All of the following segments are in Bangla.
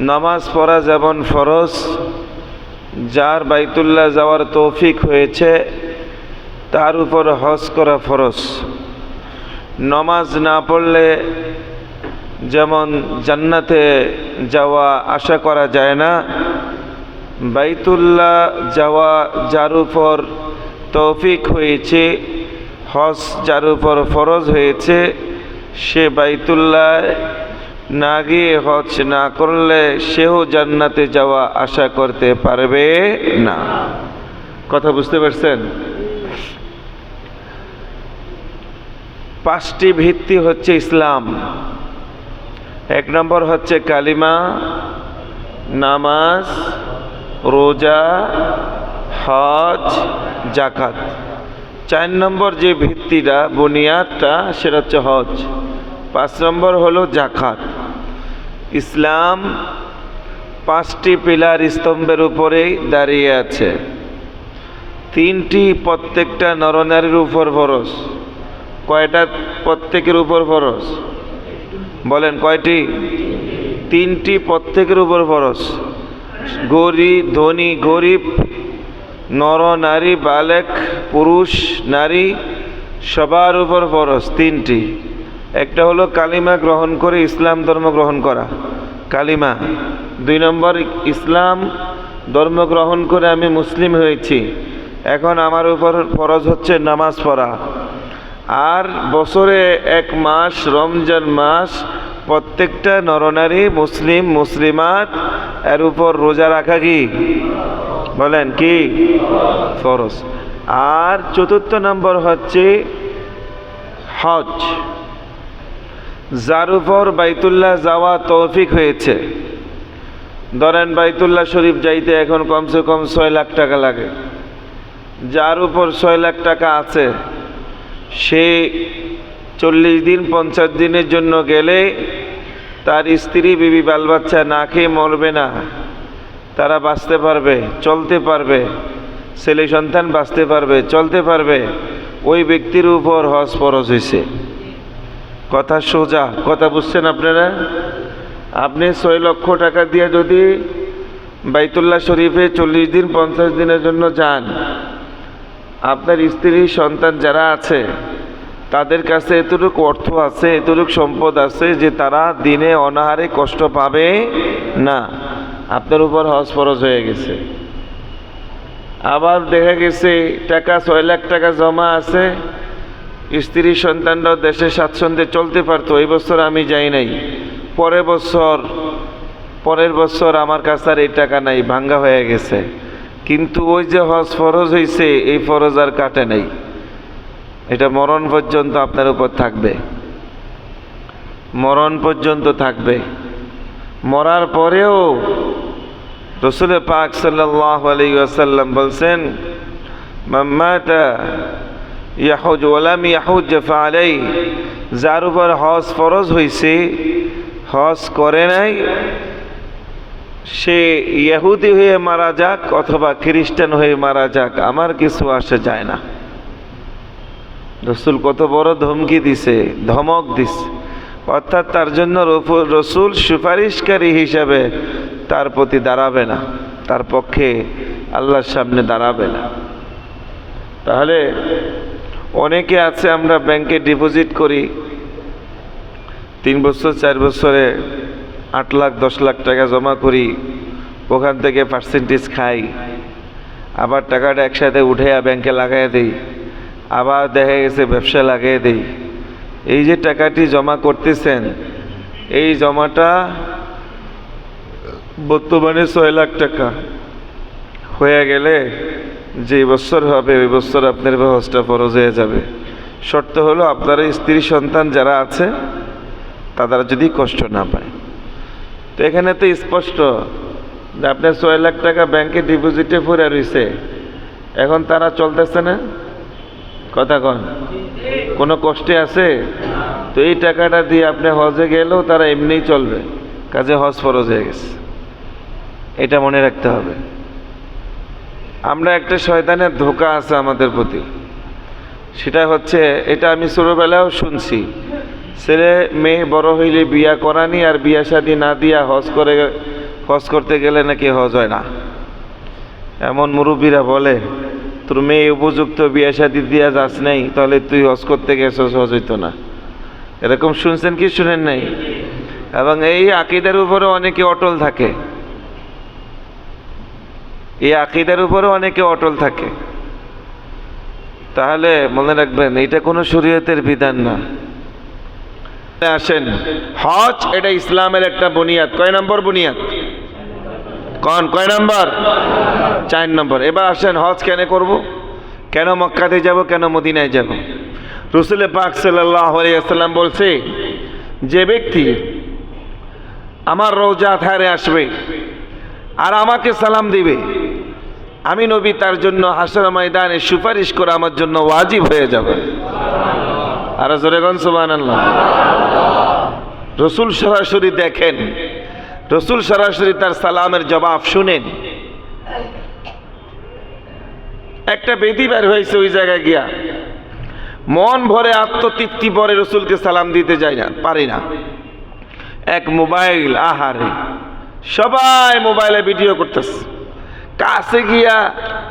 নামাজ পড়া যেমন ফরজ, যার বাইতুল্লাহ যাওয়ার তৌফিক হয়েছে তার উপর হজ করা ফরজ। নামাজ না পড়লে যেমন জান্নাতে যাওয়া আশা করা যায় না, বাইতুল্লাহ যাওয়া যার উপর তৌফিক হয়েছে, হজ যার উপর ফরজ হয়েছে, সে বাইতুল্লাহ না গিয়ে হজ না করলে সেও জান্নাতে যাওয়া আশা করতে পারবে না। কথা বুঝতে পারছেন? পাঁচটি ভিত্তি হচ্ছে ইসলাম। এক নম্বর হচ্ছে কালিমা, নামাজ, রোজা, হজ, জাকাত। 4 নম্বর যে ভিত্তিটা বুনিয়াদটা সেটা হচ্ছে হজ। 5 নম্বর হলো জাকাত। ইসলাম 5টি পিলার স্তম্ভের উপরেই দাঁড়িয়ে আছে। 3টি প্রত্যেকটা নরনারীর উপর ফরজ। কয়টা প্রত্যেকের উপর ফরজ? বলেন কয়টি? 3টি প্রত্যেকের উপর ফরজ। ধনী গরিব, নর নারী, বালেক পুরুষ নারী সবার উপর ফরজ 3টি। একটা হলো কালিমা গ্রহণ করে ইসলাম ধর্ম গ্রহণ করা, কালিমা। 2 নম্বর ইসলাম ধর্ম গ্রহণ করে আমি মুসলিম হয়েছি, এখন আমার উপর ফরজ হচ্ছে নামাজ পড়া। আর বছরে 1 মাস রমজান মাস প্রত্যেকটা নরনারী মুসলিম মুসলিমাত এর উপর রোজা রাখা কি? বলেন কি? ফরজ। আর 4 নম্বর হচ্ছে হজ, যার উপর বাইতুল্লাহ যাওয়া তৌফিক হয়েছে। ধরেন বাইতুল্লাহ শরীফ যাইতে এখন কমসে কম 6 লাখ টাকা লাগে। যার উপর 6 লাখ টাকা আছে সে 40 দিন 50 দিনের জন্য গেলে তার স্ত্রী বিবি বাল বাচ্চা না খেয়ে মরবে না, তারা বাঁচতে পারবে, চলতে পারবে, ছেলে সন্তান বাঁচতে পারবে, চলতে পারবে। ওই ব্যক্তির উপর হজ ফরজ হয়েছে। কথা সোজা, কথা বুঝছেন আপনারা? আপনি 6 লক্ষ টাকা দিয়ে যদি বাইতুল্লাহ শরীফে 40 দিন 50 দিনের জন্য যান, আপনার স্ত্রী সন্তান যারা আছে তাদের কাছে এতটুকু অর্থ আছে, এতটুকু সম্পদ আছে যে তারা দিনে অনাহারে কষ্ট পাবে না। আপনার উপর হজ ফরজ হয়ে গেছে। আবার দেখা গেছে টাকা 6 লাখ টাকা জমা আছে, স্ত্রী সন্তানরাও দেশে স্বাচ্ছন্দ্যে চলতে পারতো, এই বছর আমি যাই নাই, পরের বছর আমার কাছে আর এই টাকা নাই, ভাঙ্গা হয়ে গেছে। কিন্তু ওই যে হজ ফরজ হয়েছে এই ফরজ আর কাটে নাই, এটা মরণ পর্যন্ত আপনার উপর থাকবে, মরণ পর্যন্ত থাকবে। মরার পরেও রাসূল পাক সাল্লাল্লাহু আলাইহি ওয়াসাল্লাম বলছেন, মান মাতা ইয়াহুজ ওয়া লাম ইয়াহুজ ফাআলাই, যার উপর হজ ফরজ হয়েছে হজ করে নাই, সে ইহুদি হয়ে মারা যাক অথবা খ্রিস্টান হয়ে মারা যাক, আমার কিছু আসে যায় না। রাসূল কত বড় ধমকি দিছে, ধমক দিছে। অর্থাৎ তার জন্য রাসূল সুপারিশকারী হিসাবে তার প্রতি দাঁড়াবে না, তার পক্ষে আল্লাহর সামনে দাঁড়াবে না। তাহলে অনেকে আছে আমরা ব্যাংকে ডিপোজিট করি, 3 বছর 4 বছরে 8 লাখ 10 লাখ টাকা জমা করি, ওখান থেকে পার্সেন্টেজ খাই, আবার টাকাটা একসাথে উঠে ব্যাংকে লাগাই দিই, আবার দেখা গেছে ব্যবসা লাগিয়ে দিই। এই যে টাকাটি জমা করতেছেন, এই জমাটা বর্তমানে 6 লাখ টাকা হয়ে গেলে যে বছর হবে ওই বছর আপনার হজটা ফরজ হয়ে যাবে। শর্ত হলো আপনার স্ত্রী সন্তান যারা আছে তারা যদি কষ্ট না পায়। তো এখানে তো স্পষ্ট যে আপনার 6 লাখ টাকা ব্যাংকে ডিপোজিটে পড়ে রয়েছে, এখন তারা চলতেছে না, কথা কন, কোনো কষ্টে আছে? তো এই টাকাটা দিয়ে আপনি হজে গেলেও তারা এমনিই চলবে, কাজে হজ ফরজ হয়ে গেছে। এটা মনে রাখতে হবে। আমরা একটা শয়তানের ধোঁকা আছে আমাদের প্রতি, সেটা হচ্ছে, এটা আমি ছোটবেলায়ও শুনছি, ছেলে মেয়ে বড় হইলে বিয়া করানি আর বিয়া শাদী না দিয়া হজ করে হজ করতে গেলে নাকি হজ হয় না। এমন মুরব্বীরা বলে তোর মেয়ে উপযুক্ত বিয়ে শাদী দিয়া যাস নাই, তাহলে তুই হজ করতে গেছস, হজ হইতো না। এরকম শুনছেন কি শুনেন নাই? এবং এই আকীদার উপরে অনেকে অটল থাকে, এই আকীদার উপরে অনেকে অটল থাকে। তাহলে মনে রাখবেন এটা কোনো শরীয়তের বিধান না। আসেন, হজ এটা ইসলামের একটা বুনিয়াদ। কয় নম্বর বুনিয়াদ? কয় নম্বর? 4 নম্বর। এবার আসেন, হজ কেন করব, কেন মক্কাতে যাব, কেন মদিনায় যাব? রাসূল পাক সাল্লাল্লাহু আলাইহি ওয়াসাল্লাম বলছে, যে ব্যক্তি আমার রওজা ধারে আসবে আর আমাকে সালাম দিবে, আমি নবী তার জন্য হাসর ময়দানে সুপারিশ করা আমার জন্য ওয়াজিব হয়ে যাবে। আর জোরে কোন সুবহানাল্লাহ। রাসূল সরাসরি দেখেন, রাসূল সরাসরি তার সালামের জবাব শুনেন। একটা বেদি বের হয়েছে, ওই জায়গায় গিয়া মন ভরে আত্মতৃপ্তি ভরে রাসূলকে সালাম দিতে যায় না, পারি না। এক মোবাইল, আহারে সবাই মোবাইলে ভিডিও করতেছে, কাছে গিয়া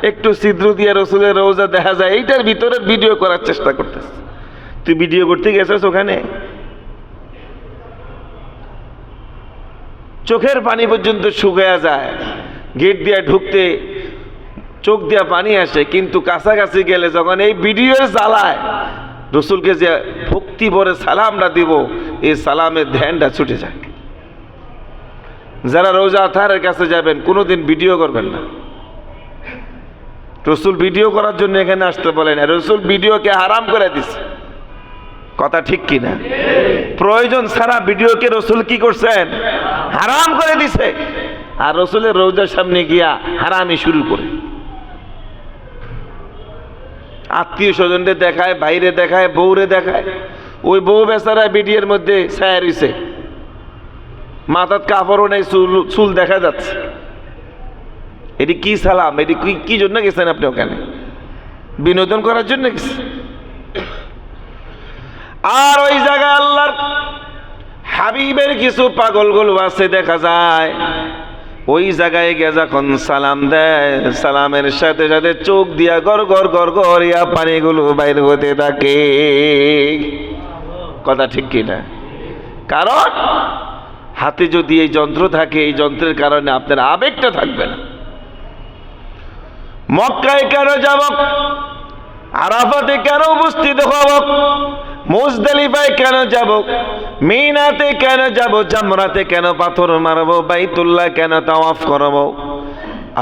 একটু ছিদ্র দিয়ে রাসূলের রওজা দেখা যায়, এইটার ভিতরে ভিডিও করার চেষ্টা করতেছে। তুই ভিডিও করতে গেছিস ওখানে? চোখের পানি পর্যন্ত শুকিয়ে যায়, গেট দিয়ে ঢুকতে চোখ দিয়া পানি আসে, কিন্তু কাছাকাছি গেলে যখন এই ভিডিওর জ্বালায় রাসূলকে যে ভক্তি ভরে সালামটা দিব, এই সালামের ধ্যানটা ছুটে যায়। যারা রওজা আতহারের কাছে যাবেন কোনোদিন ভিডিও করবেন না। রাসূল ভিডিও করার জন্য এখানে আসতে বলেন না, রাসূল ভিডিওকে হারাম করে দিছে। কথা ঠিক কিনা? প্রয়োজন ছাড়া ভিডিওকে রাসূল কি করছেন? হারাম করে দিছে। আর রাসূলের রওজার সামনে গিয়া হারামি শুরু করে, আত্মীয় স্বজনদের দেখায়, বাইরে দেখায়, বউরে দেখায়। ওই বউ বেচারা ভিডিওর মধ্যে ছায়া রইছে, মাথার কাপড়ও নেই, চুল দেখা যাচ্ছে। এটি কি সালাম? এটি কি জন্য গেছেন আপনি ওখানে? বিনোদন করার জন্য গেছেন? আর ওই জায়গায় আল্লাহর হাবিবের কিছু পাগলগুলো আছে দেখা যায়, ওই জায়গায় গিয়ে যখন সালাম দেয়, সালামের সাথে সাথে চোখ দিয়া গড় গড় গড় গড়িয়া পানিগুলো বাইর হতে থাকে। কথা ঠিক কিনা? কারণ হাতে যদি এই যন্ত্র থাকে, এই যন্ত্রের কারণে আপনার আবেগটা থাকবে না। মক্কায় কেন যাব, আরাফাতে কেন উপস্থিত হব, মুজদালিফায় কেন যাব, মিনাতে কেন যাব, জামরাতে কেন পাথর মারব, বাইতুল্লাহ কেন তাওয়াফ করব?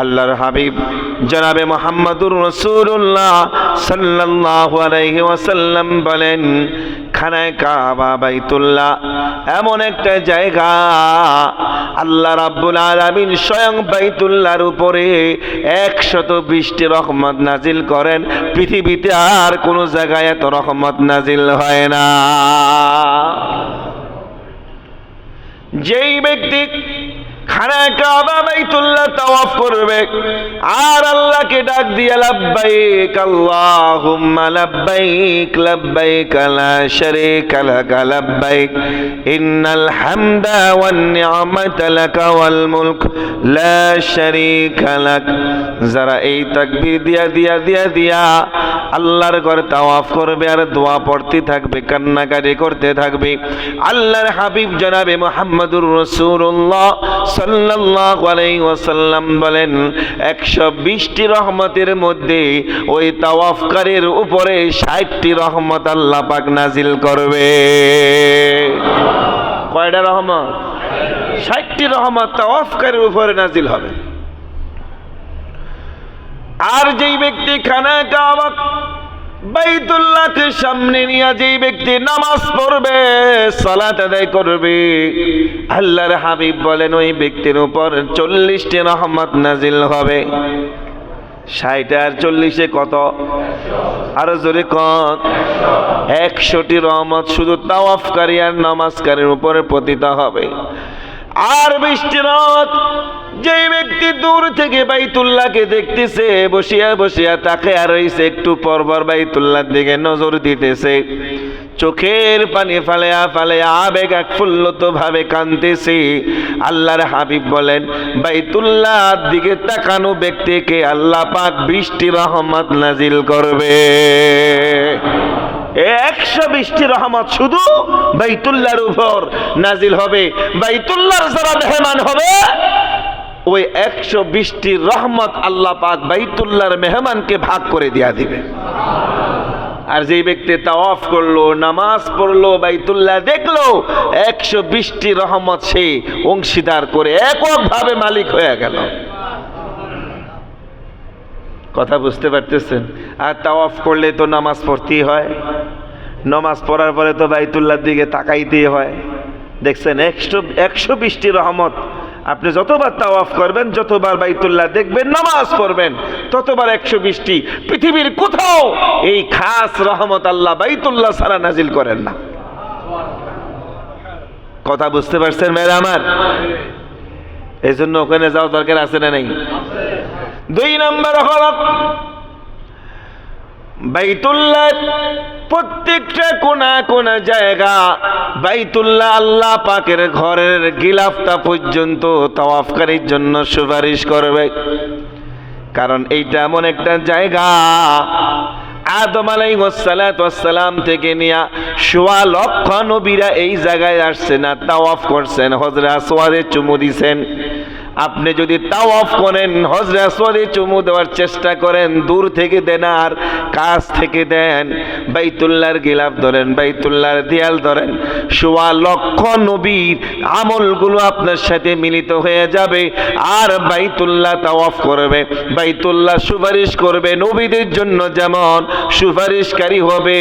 আল্লাহর হাবিব জনাবে মুহাম্মদুর রাসূলুল্লাহ সাল্লাল্লাহু আলাইহি ওয়াসাল্লাম বলেন, খানায়ে কাবা বাইতুল্লাহ এমন একটা জায়গা, আল্লাহ রাব্বুল আলামিন স্বয়ং বাইতুল্লাহর উপরে 120টি রহমত নাজিল করেন। পৃথিবীতে আর কোনো জায়গায় এত রহমত নাজিল হয় না। যেই ব্যক্তি খানায়ে কাবা বাইতুল্লাহ তাওয়াফ করবে আর আল্লাহকে ডাক দিয়ে লাব্বাইক আল্লাহুম্মা লাব্বাইক লাব্বাইক লা শারীকা লাক লাব্বাইক ইন্নাল হামদা ওয়ান নি'মাতা লাক ওয়াল মুলক লা শারীকা লাক, যারা এই তাকবীর দিয়া আল্লাহর ঘরে তাওয়াফ করবে আর দোয়া পড়তে থাকবে, কান্নাকাটি করতে থাকবে, আল্লাহর হাবিব জনাবে মুহাম্মদুর রাসূলুল্লাহ সাল্লাল্লাহু আলাইহি ওয়াসাল্লাম বলেন 120টি রহমতের মধ্যে ওই তাওয়াফকারীর উপরে 60টি রহমত আল্লাহ পাক নাজিল করবে। কয়টা রহমত? 60টি রহমত তাওয়াফকারীর উপরে নাজিল হবে। আর যেই ব্যক্তি খানায়ে কাবা বাইতুল্লাহকে সামনে নিয়ে যেই ব্যক্তি নামাজ পড়বে, সালাত আদায় করবে, আল্লাহর হাবিব বলেন ওই ব্যক্তির উপর 40টি রহমত নাজিল হবে। 60 আর 40 কত? আরো জোরে কত? 100টি রহমত শুধু তাওয়াফকারী আর নামাজকারীর উপরে পতিত হবে। আর 20টি রহমত যেই ব্যক্তি দূর থেকে বাইতুল্লাহকে দেখতেছে, বসিয়া বসিয়া তাকে আর রইছে, একটু পরপর বাইতুল্লাহর দিকে নজর দিতেছে, চোখের পানি ফালায়া ফালায়া আবেগ একফুল্লত ভাবে কাঁদতেছে। আল্লাহর হাবিব বলেন, বাইতুল্লাহ দিকে তাকানো ব্যক্তিকে আল্লাহ পাক বৃষ্টি রহমত নাজিল করবে। 120টি রহমত শুধু বাইতুল্লাহর উপর নাজিল হবে। বাইতুল্লাহর যারা মেহমান হবে, ওই 120টি রহমত আল্লাহ পাক বাইতুল্লাহর মেহমানকে ভাগ করে দিয়া দিবে। আর যে ব্যক্তি তাওয়াফ করলো, নামাজ পড়লো, বাইতুল্লাহ দেখলো, 120টি রহমত সে অংশীদার করে এককভাবে মালিক হয়ে গেল। কথা বুঝতে পারতেছেন? আর তাওয়াফ করলে তো নামাজ পড়তেই হয়, নামাজ পড়ার পরে তো বাইতুল্লাহর দিকে তাকাইতেই হয়। দেখছেন 120টি রহমত। আপনি যতবার তাওয়াফ করবেন, যতবার বাইতুল্লাহ দেখবেন, নামাজ পড়বেন, ততবার 120টি। পৃথিবীর কোথাও এই খাস রহমত আল্লাহ বাইতুল্লাহ ছাড়া নাজিল করেন না। কথা বুঝতে পারছেন মেয়েরা আমার? এই জন্য ওখানে যাওয়ার দরকার আছে না নাই? 2 নম্বর হলো বাইতুল্লাহ প্রত্যেকটা কোনা কোনা জায়গা বাইতুল্লাহ আল্লাহ পাকের ঘরের গিলাফটা পর্যন্ত তাওয়াফকারীর জন্য সুপারিশ করবে। কারণ এইটা এমন একটা জায়গা, আদম আলাইহিসসালাম থেকে নিয়া 1.25 লক্ষ নবীরা এই জায়গায় আসছেন আর তাওয়াফ করছেন, হজরে আসওয়াদে চুমু দিছেন। আপনি যদি তাওয়াফ করেন, হজরে আসওয়াদে চুমু দেওয়ার চেষ্টা করেন, দূর থেকে দেন আর কাছ থেকে দেন, বাইতুল্লাহর গিলাফ ধরেন, বাইতুল্লাহর দেয়াল ধরেন, 1.25 লক্ষ নবীর আমলগুলো আপনার সাথে মিলিত হয়ে যাবে। আর বাইতুল্লাহ তাওয়াফ করবে, বাইতুল্লাহ সুপারিশ করবে। নবীদের জন্য যেমন সুপারিশকারী হবে,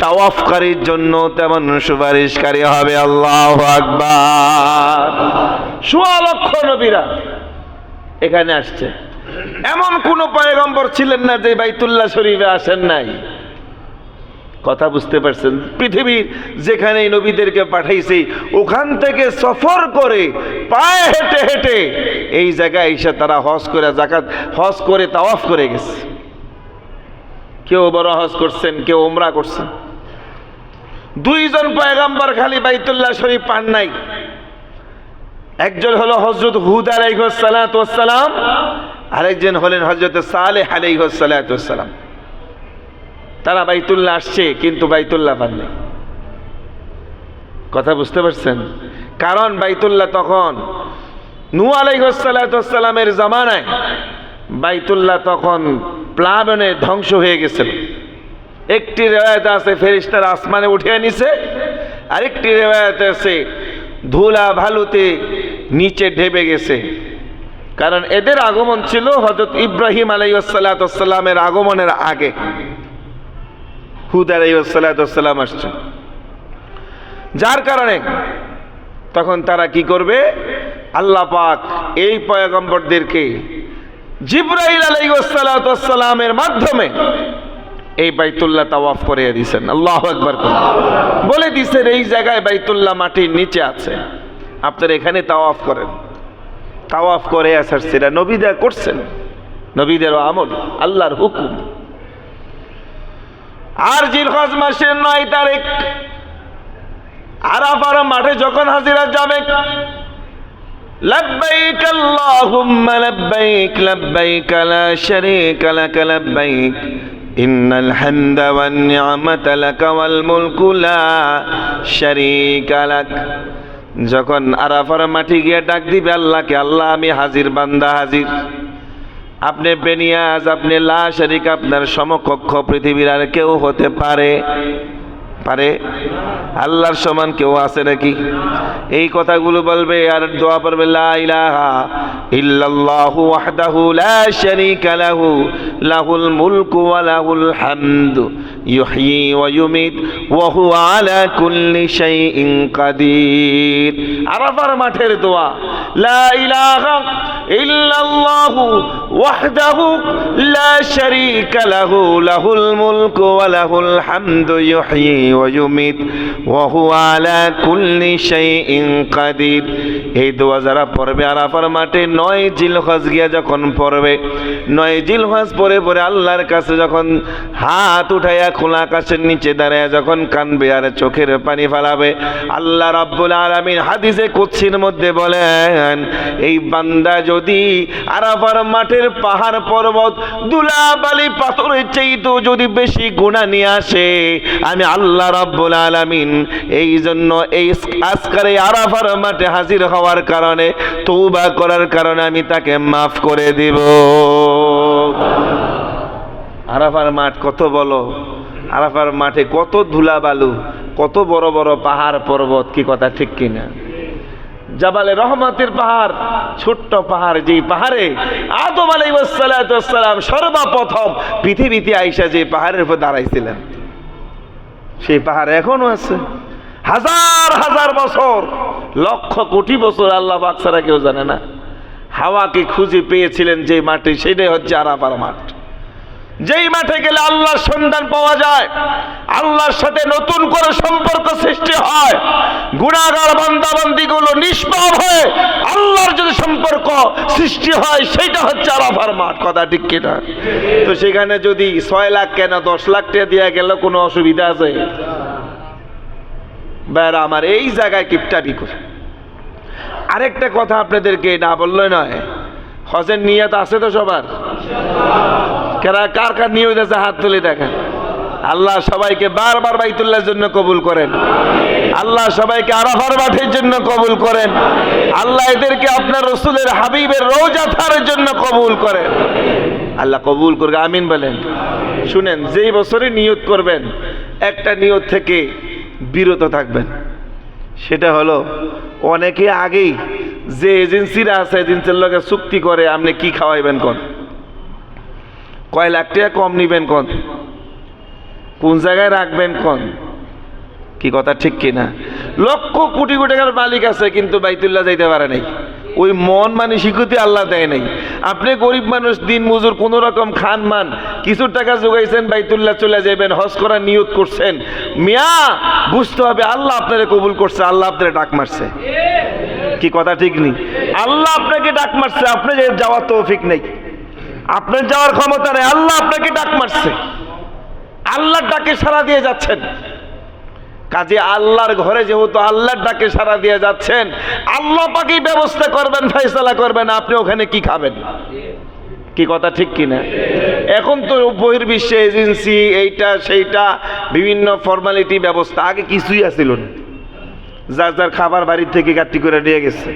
তাওয়াফকারীর জন্য তেমন সুপারিশকারী হবে। আল্লাহু আকবার। 1.25 লক্ষ নবীরা এখানে আসছে। এমন কোন পয়গম্বর ছিলেন না যে বাইতুল্লাহ শরীফে আসেন নাই। কথা বুঝতে পারছেন? পৃথিবীর যেখানে নবীদেরকে পাঠাইছে, ওখান থেকে সফর করে পায়ে হেঁটে হেঁটে এই জায়গায় এসে তারা হজ করে, যাকাত হজ করে, তাওয়াফ করে গেছে। কেউ বড় হজ করছেন, কেউ উমরা করছেন। 2 জন পয়গম্বর খালি বাইতুল্লাহ শরীফ পান নাই। একজন হলো হযরত হুদ আলাইহিস সালাতু ওয়াস সালাম, আরেকজন হলেন হযরত সালেহ আলাইহিস সালাতু ওয়াস সালাম। তারা বাইতুল্লাহ আসছে কিন্তু বাইতুল্লাহ পান নাই। কথা বুঝতে পারছেন? কারণ বাইতুল্লাহ তখন নূহ আলাইহিস সালাতু ওয়াস সালামের জামানায় বাইতুল্লাহ তখন প্লাবনে ধ্বংস হয়ে গেছিল। একটি রিওয়ায়াত আছে ফেরেশতারা আসমানে উঠিয়ে নিছে, আরেকটি রিওয়ায়াত আছে ধুলা ভালুতে নিচে ঢেবে গেছে। কারণ এদের আগমন ছিল হযরত ইব্রাহিম আলাইহিস সালাতু ওয়াস সালামের আগমনের আগে। হুদ আলাইহিস সালাতু ওয়াস সালাম আসছে, যার কারণে তখন তারা কি করবে? আল্লাহ পাক এই পয়গম্বরদেরকে জিবরাইল আলাইহিস সালাতু ওয়াস সালামের মাধ্যমে এই বাইতুল্লাহ তাওয়াফ করিয়ে দিয়েছেন। আল্লাহু আকবার। বলে দিয়েছেন এই জায়গায় বাইতুল্লাহ মাটির নিচে আছে, আপনারা এখানে তাওয়াফ করেন। তাওয়াফ করে আসার সেরা নবীরা করছেন, নবীদের আমল, আল্লাহর হুকুম। আর জিলহজ মাসের 9 তারিখ আরাফার মাঠে যখন হাজিরা যাবে, লব্বাইক আল্লাহুম্মা লব্বাইক লব্বাইক লা শারীকা লাক লব্বাইক ইন্নাল হামদা ওয়ান নি'মাতা লাক ওয়াল মুলকু লা শারীকা লাক। যখন আরাফার মাঠে গিয়ে ডাক দিবে আল্লাহকে, আল্লাহ আমি হাজির, বান্দা হাজির, আপনি বেনিয়াজ, আপনি লা শারীকা, আপনার সমকক্ষ পৃথিবীর আর কেউ হতে পারে? আল্লাহর সমান কেউ আছে নাকি? এই কথাগুলো বলবে আর দোয়া পড়বে, লা ইলাহা ইল্লাল্লাহু ওয়াহদাহু লা শারীকা লাহু লাহুল মুলকু ওয়া লাহুল হামদু ইউহয়ী ওয়া ইউমীত ওয়া হুয়া আলা কুল্লি শাইইন কাদির। আরাফার মাঠের দোয়া, লা ইলাহা ইল্লাল্লাহু ওয়াহদাহু লা শারীকা লাহু লাহুল মুলকু ওয়া লাহুল হামদু ইউহয়ী ওয়া ইউমীত ওয়া হুয়া আলা কুল্লি শাইইন কাদির। এই দোয়া যারা পড়বে আরাফার মাঠে 9 জিলহজ গিয়া যখন পড়বে, 9 জিলহজ পরে পরে আল্লাহর কাছে যখন হাত উঠাইয়া খোলা আকাশের নিচে দাঁড়ায় যখন কানবে আর চোখের পানি ফেলাবে, আল্লাহ রাব্বুল আলামিন হাদিসে কুদসির মধ্যে বলেন, এই বান্দা যদি আরাফার মাঠের পাহাড় পর্বত ধুলাবালি পাথরের চাইতেও যদি বেশি গুনাহ নিয়ে আসে, আমি আল্লাহ রাব্বুল আলামিন এই জন্য এই আজকারে আরাফার মাঠে হাজির হওয়ার কারণে, তওবা করার কারণে আমি তাকে মাফ করে দিব। আরাফার মাঠ কত বলো, আরাফার মাঠে কত ধুলাবালু, কত বড় বড় পাহাড় পর্বত, কি কথা ঠিক কিনা? জাবালে রহমতের পাহাড়, ছোট্ট পাহাড়, যেই পাহাড়ে আদম আলাইহিস সালাম সর্বপ্রথম পৃথিবীতে আইসা যে পাহাড়ের উপর দাঁড়াইছিলেন, সেই পাহাড় এখনো আছে। হাজার হাজার বছর, লক্ষ কোটি বছর আল্লাহ পাক ছাড়া কেউ জানে না। হাওয়াকে খুঁজে পেয়েছিলেন যে মাঠে, সেটাই হচ্ছে আরাফার মাঠ। যেই মাঠে গেলে আল্লাহর সন্ধান পাওয়া যায়, আল্লাহর সাথে নতুন করে সম্পর্ক সৃষ্টি হয়, গুনাহগার বান্দাবান্দিগুলো নিষ্পাপ হয়ে আল্লাহর যদি সম্পর্ক সৃষ্টি হয়, সেইটা হচ্ছে আরাফার মাঠ। কথা ঠিক কিনা? তো সেখানে যদি 6 লাখ কেন 10 লাখ টাকা দেওয়া গেল কোনো অসুবিধা আছে? বেড়া আমার এই জায়গায় কিপটাবি করে। আরেকটা কথা আপনাদেরকে না বললে নয়, হজের নিয়ত আছে তো সবার? কার কার নিয়ত আছে হাত তুলে দেখেন। আল্লাহ সবাইকে বারবার বাইতুল্লাহর জন্য কবুল করেন, আল্লাহ সবাইকে আরাফার মাঠের জন্য কবুল করেন, আল্লাহ এদেরকে আপনার রসুলের হাবিবের রওজা থারের জন্য কবুল করেন, আল্লাহ কবুল করবে, আমিন বলেন। শুনেন, যেই বছরে নিয়ত করবেন একটা নিয়ত থেকে বিরত থাকবেন। সেটা হলো, অনেকে আগেই যে এজেন্সিরা আছে এজেন্সির লগে চুক্তি করে আপনি কি খাওয়াইবেন কোন, কয় লাখ টাকা কম নিবেন কোন, কোন জায়গায় রাখবেন কোন, কি কথা ঠিক কিনা? লক্ষ কোটি কোটি টাকার মালিক আছে কিন্তু বাইতুল্লাহ যাইতে পারে নাই। ওই মন মানসিকতা আল্লাহ দেয় নাই। আপনি গরিব মানুষ, দিন মজুর, কোন রকম খান মান, কিছু টাকা জোগাইছেন, বাইতুল্লাহ চলে যাবেন, হজ করার নিয়ত করছেন, মিয়া বুঝতে হবে আল্লাহ আপনারে কবুল করছে, আল্লাহ আপনারে ডাক মারছে। কি কথা ঠিক নেই? আল্লাহ আপনাকে ডাক মারছে, আপনি যাওয়ার তৌফিক নেই, আপনার যাওয়ার ক্ষমতা নেই, আল্লাহ আপনাকে ডাক মারছে, আল্লাহর ডাকে সাড়া দিয়ে যাচ্ছেন। কাজে আল্লাহর ঘরে যেহেতু আল্লাহর ডাকে সাড়া দিয়ে যাচ্ছেন, আল্লাহ পাকেই ব্যবস্থা করবেন, ফয়সালা করবেন আপনি ওখানে কি খাবেন। কি কথা ঠিক কিনা? এখন তো বহির্বিশ্বে এজেন্সি, এইটা সেইটা, বিভিন্ন ফর্মালিটি ব্যবস্থা, আগে কিছুই আসিল না। যার যার খাবার বাড়ির থেকে গাড়ি করে নিয়ে গেছে,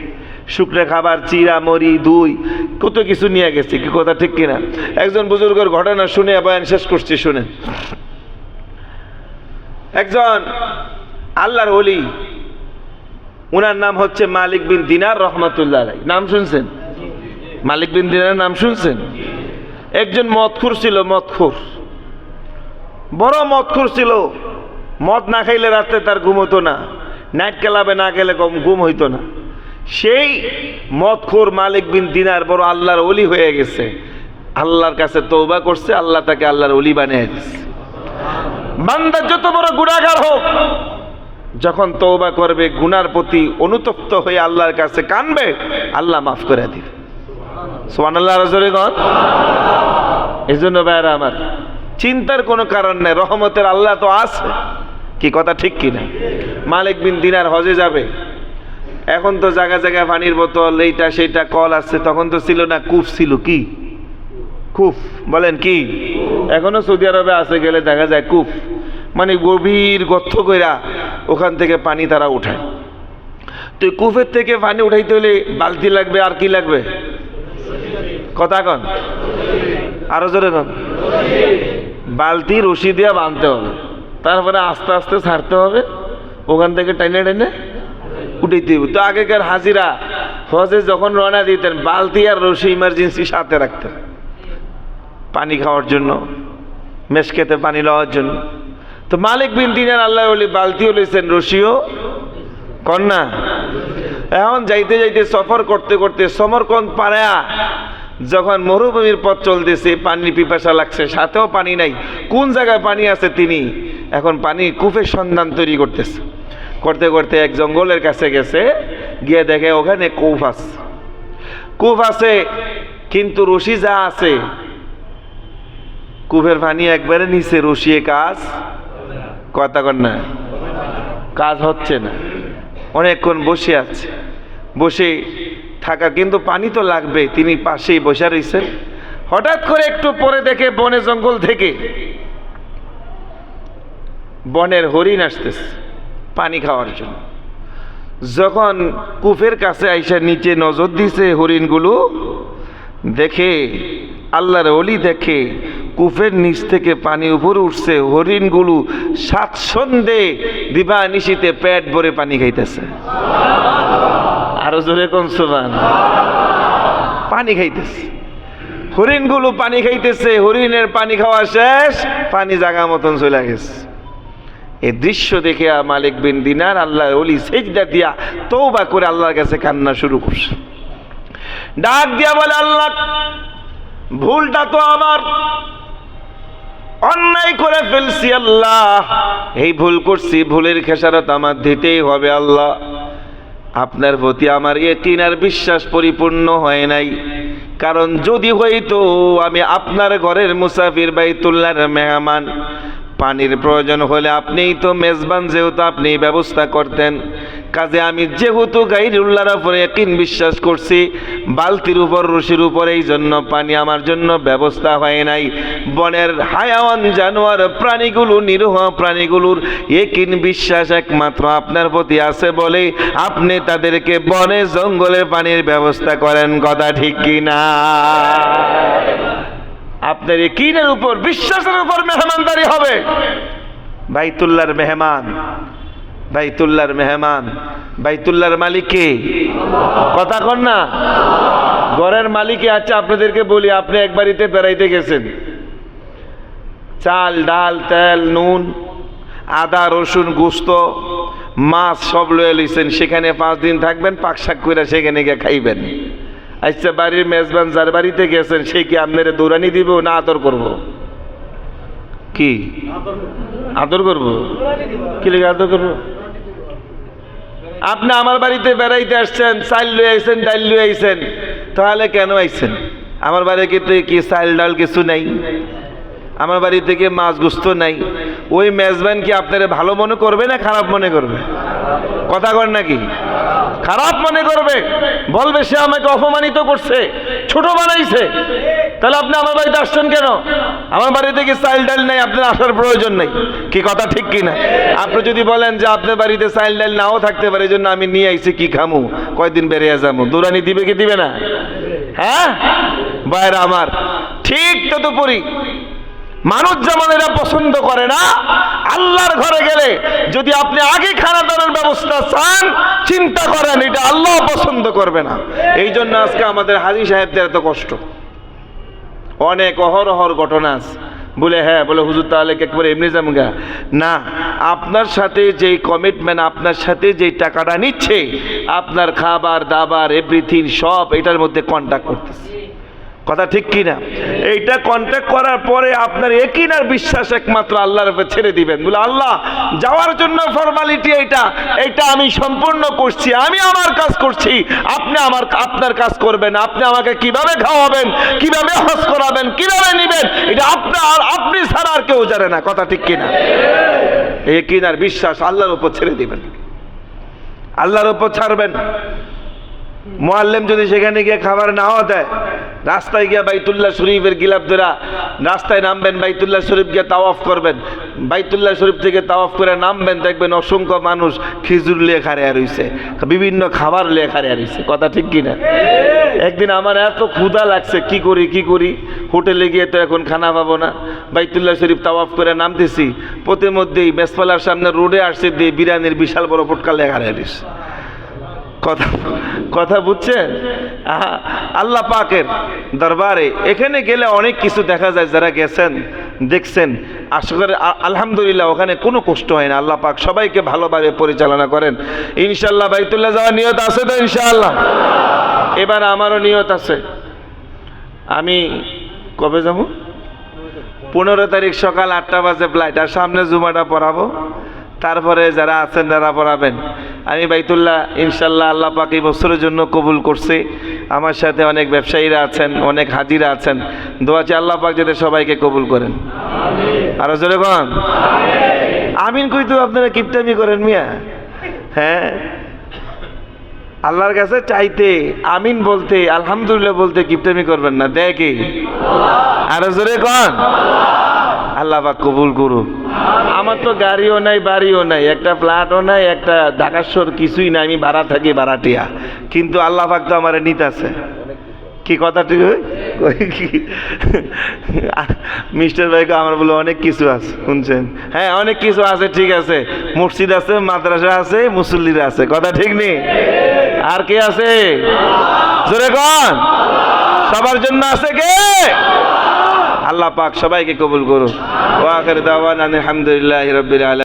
শুকনো খাবার, চিরা, মরি, দই, কত কিছু নিয়ে গেছে। কি কথা ঠিক কিনা? একজন বুজুর্গের ঘটনা শুনে বয়ান শেষ করছি, শুনেন। একজন আল্লাহর ওলি, উনার নাম হচ্ছে মালিক বিন দিনার রহমাতুল্লাহ আলাইহি। নাম শুনছেন? মালিক বিন দিনার নাম শুনছেন? একজন মদখোর ছিল, মদখোর, বড় মদখোর ছিল। মদ না খাইলে রাতে তার ঘুম হতো না, নাইট ক্লাবে না গেলে ঘুম হইতো না। সেই মদখোর মালিক বিন দিনার বড় আল্লাহর ওলি হয়ে গেছে, আল্লাহর কাছে তওবা করছে, আল্লাহ তাকে আল্লাহর ওলি বানিয়ে দিয়েছে। বান্দা যত বড় গুনাহগার হোক, যখন তওবা করবে, গুনার প্রতি অনুতপ্ত হয়ে আল্লাহর কাছে কানবে, আল্লাহ মাফ করে দিবে। সুবহানাল্লাহ রাজরে গণ। এই জন্য ভাইরা আমার, চিন্তার কোনো কারণ নেই, রহমতের আল্লাহ তো আছে। কি কথা ঠিক কিনা? মালিক বিন দিনার হজে যাবে, এখন তো জায়গা জায়গায় পানির বোতল, এইটা সেইটা কল আছে, তখন তো ছিল না, কূপ ছিল। কি কূপ বলেন? কি এখনো সৌদি আরবে আছে, গেলে দেখা যায় কূপ, মানে গভীর গর্ত কইরা ওখান থেকে পানি তারা উঠায়। তো কূপের থেকে পানি উঠাইতে হলে বালতি লাগবে, আর কি লাগবে? কথা কন, আরো জোরে কন। বালতি রশি দিয়ে বাঁধতে হবে, তারপরে আস্তে আস্তে ছাড়তে হবে, ওখান থেকে টেনে টেনে উঠাইতে হবে। তো আগেকার হাজিরা হজে যখন রওনা দিতেন, বালতি আর রশি ইমার্জেন্সি সাথে রাখতেন, পানি খাওয়ার জন্য, মেশকেতে পানি লওয়ার জন্য। তো মালিক বিন দিনার আল্লাহ ওলি বালতিও লইছেন, রশিও কন্যা। এখন যাইতে যাইতে সফর করতে করতে সমরকন্দ পাড়া যখন মরুভূমির পথ চলতেছে, পানির পিপাসা লাগছে, সাথেও পানি নাই, কোন জায়গায় পানি আছে তিনি এখন পানি কূপের সন্ধান তৈরি করতেছে। করতে করতে এক জঙ্গলের কাছে গেছে, গিয়ে দেখে ওখানে কূপ আছে। কূপ আছে কিন্তু রশি যা আছে, কূপের পানি একবারে নিচে, রশিয়ে কাজ কথা কর না, কাজ হচ্ছে না। অনেকক্ষণ বসে আছে, বসে থাকা, কিন্তু পানি তো লাগবে, তিনি পাশেই বসে রয়েছেন। হঠাৎ করে একটু পরে দেখে বনে জঙ্গল থেকে বনের হরিণ আসতেছে পানি খাওয়ার জন্য। যখন কূপের কাছে আইসা নিচে নজর দিছে, হরিণগুলো দেখে, আল্লাহর ওলি দেখে কূপের নিচ থেকে পানি উপরে উঠছে, হরিণগুলো স্বাচ্ছন্দ্যে দিবা নিশিতে পেট ভরে পানি খাইতেছে। আরো জোরে কোন সুবহানাল্লাহ। পানি খাইতেছে, হরিণগুলো পানি খাইতেছে, হরিণের পানি খাওয়া শেষ, পানি জাগা মতন চলে গেছে। এই দৃশ্য দেখে মালিক বিন দিনার আল্লাহর ওলি সিজদা দিয়া তওবা করে আল্লাহর কাছে কান্না শুরু করছে। ডাক দিয়া বলে, আল্লাহ ভুলটা তো আমার, অন্যায় করে ফেলছি আল্লাহ, এই ভুল করছি, ভুলের খেসারত আমার দিতেই হবে আল্লাহ। আপনার প্রতি আমার ইয়াকিন আর বিশ্বাস পরিপূর্ণ হয় নাই, কারণ যদি হইতো আমি আপনার ঘরের মুসাফির, বাইতুল্লাহর মেহমান, পানির প্রয়োজন হলে আপনিই তো মেজবান, যেহেতু আপনি ব্যবস্থা করতেন। কাজে আমি যেহেতু গাইরুল্লাহর উপরে ইয়াকিন বিশ্বাস করছি, বালতির উপর, রশির উপর, এই জন্য পানি আমার জন্য ব্যবস্থা হয় নাই। বনের হায়াওয়ান, জানোয়ার, প্রাণীগুলো, নিরীহ প্রাণীগুলোর ইয়াকিন বিশ্বাস একমাত্র আপনার প্রতি আছে বলে আপনি তাদেরকে বনে জঙ্গলে পানির ব্যবস্থা করেন। কথা ঠিক কি না? আপনার ইয়াকিনের উপর, বিশ্বাসের উপর মেহমানদারি হবে। বাইতুল্লাহর মেহমান, বাইতুল্লাহর মেহমান, বাইতুল্লাহর মালিক কে? কথা কন না, ঘরের মালিকে। আচ্ছা আপনাদেরকে বলি, আপনি এক বাড়িতে বেড়াইতে গেছেন, চাল, ডাল, তেল, নুন, আদা, রসুন, গোস্ত, মাছ সব লয়ে লইছেন, সেখানে 5 দিন থাকবেন, পাক শাক করে সেখানে গিয়ে খাইবেন। আচ্ছা বাড়ির মেজবান যার বাড়িতে গেছেন, সে কি আপনারা দৌড়ানি দিব না আদর করব? কি আদর করব? কি লেগে আদর করব? আপনি আমার বাড়িতে বেড়াইতে আসছেন, চাল লয়ে আইছেন, ডাল লয়ে আইছেন, তাহলে কেন আইছেন? আমার বাড়িতে কি চাল ডাল কিছু নাই? আমার বাড়ি থেকে মাছ গোস্ত নাই? ওই মেজবান কি আপনারা ভালো মনে করবে না খারাপ মনে করবে? কথা কর নাকি? খারাপ মনে করবে, বলবে সে আমাকে অপমানিত করছে, ছোট বানাইছে। তাহলে আপনি আমার বাড়িতে আসছেন কেন? আমার বাড়িতে কি চাল ডাল নাই, আপনার আসার প্রয়োজন নেই। কি কথা ঠিক কি না? আপনি যদি বলেন যে আপনার বাড়িতে চাল ডাল নাও থাকতে পারে, এই জন্য আমি নিয়ে আইছি, কি খামু, কয়দিন বেরিয়ে যাবো, দৌড়ানি দিবে কি দিবে না? হ্যাঁ বাইরে আমার, ঠিক তদুপরি মানুষ যেমন এরা পছন্দ করে না, আল্লাহর ঘরে গেলে যদি আপনি আগে খানা দানার ব্যবস্থা চান, চিন্তা করেন, এটা আল্লাহ পছন্দ করবে না। এই জন্য আজকে আমাদের হাজী সাহেবদের এত কষ্ট। অনেক অহরহর ঘটনা আছে। বলে হ্যাঁ, বলে হুজুর তাহলে একবারে এমনি যামগা না, আপনার সাথে যেই কমিটমেন্ট, আপনার সাথে যেই টাকাটা নিচ্ছে, আপনার খাবার দাবার এভরিথিং সব এটার মধ্যে কন্ট্যাক্ট করতেছে। কথা ঠিক কি না? এইটা কন্ট্যাক্ট করার পরে আপনার ইয়াকিন আর বিশ্বাস একমাত্র আল্লাহর উপর ছেড়ে দিবেন। বলে আল্লাহ যাওয়ার জন্য ফর্মালিটি এইটা আমি সম্পূর্ণ করছি, আমি আমার কাজ করছি, আপনি আপনার কাজ করবেন। আপনি আমাকে কিভাবে খাওয়াবেন, কিভাবে হজ করাবেন, কিভাবে নিবেন, এটা আপনি ছাড়া আর কেউ জানে না। কথা ঠিক কি না? ইয়াকিন আর বিশ্বাস আল্লাহর উপর ছেড়ে দিবেন, আল্লাহর উপর ছাড়বেন। মুআল্লিম যদি সেখানে গিয়ে খাবার নাও দেয়, রাস্তায় গিয়ে বাইতুল্লাহ শরীফের গিলাপ ধরা রাস্তায় নামবেন, বাইতুল্লাহ শরীফ গিয়ে তাওয়াফ করবেন, বাইতুল্লাহ শরীফ থেকে তাওয়াফ করে নামবেন, দেখবেন অসংখ্য মানুষ খিজুর লিয়ে খাড়িয়া রইছে, বিভিন্ন খাবার লিয়ে খাড়িয়া রইছে। কথা ঠিক কিনা? একদিন আমার এত ক্ষুধা লাগছে, কি করি, হোটেলে গিয়ে তো এখন খানা পাবো না, বাইতুল্লাহ শরীফ তাওয়াফ করে নামতেছি, প্রতিমধ্যেই মেসপালার সামনে রোডে আসছে দিয়ে বিরিয়ানির বিশাল বড় ফুটকা লিয়ে খাড়িয়া রইছে। কথা বুঝছেন? আল্লাহ পাকের দরবারে এখানে গেলে অনেক কিছু দেখা যায়। যারা গেছেন দেখছেন, আশা করি আলহামদুলিল্লাহ ওখানে কোনো কষ্ট হয় না। আল্লাহ পাক সবাইকে ভালোভাবে পরিচালনা করেন। ইনশাল্লাহ বাইতুল্লাহ যাওয়ার নিয়ত আছে তো? ইনশাআল্লাহ এবার আমারও নিয়ত আছে। আমি কবে যাব? 15 তারিখ সকাল 8টা বাজে ফ্লাইট, আর সামনে জুমাটা পড়াবো, তারপরে যারা আছেন তারা পড়াবেন। আমি বাইতুল্লাহ ইনশাল্লাহ আল্লাহ পাক এই বছরের জন্য কবুল করছি। আমার সাথে অনেক ব্যবসায়ীরা আছেন, অনেক হাজিরা আছেন। দোয়া চাই আল্লাহ পাক যাতে সবাইকে কবুল করেন। আরো জোরে বলেন আমিন। কই তো আপনারা কিপটামি করেন মিয়া? হ্যাঁ, আল্লাহর কাছে চাইতে, আমিন বলতে, আলহামদুলিল্লাহ বলতে কিপটামি করবেন না। দেখে আরো জোরে কন আল্লাহ পাক কবুল করুক। আমার তো গাড়িও নাই, বাড়িও নাই, একটা ফ্ল্যাটও নাই, একটা ঢাকাশ্বর কিছুই নাই, আমি ভাড়া থাকি, ভাড়াটিয়া। কিন্তু আল্লাহ পাক তো আমার নিতাছে। কি কথা ঠিক মিস্টার ভাইকে আমার বলে অনেক কিছু আছে, শুনছেন? হ্যাঁ, অনেক কিছু আছে, ঠিক আছে। মসজিদ আছে, মাদ্রাসা আছে, মুসল্লিরা আছে, কথা ঠিক নেই? আর কে আছে? জোরে কোন? সবার জন্য আছে কে? আল্লাহ পাক সবাইকে কবুল করুন। ওয়া আখির দাওয়ানা আলহামদুলিল্লাহি রাব্বিল আলামিন।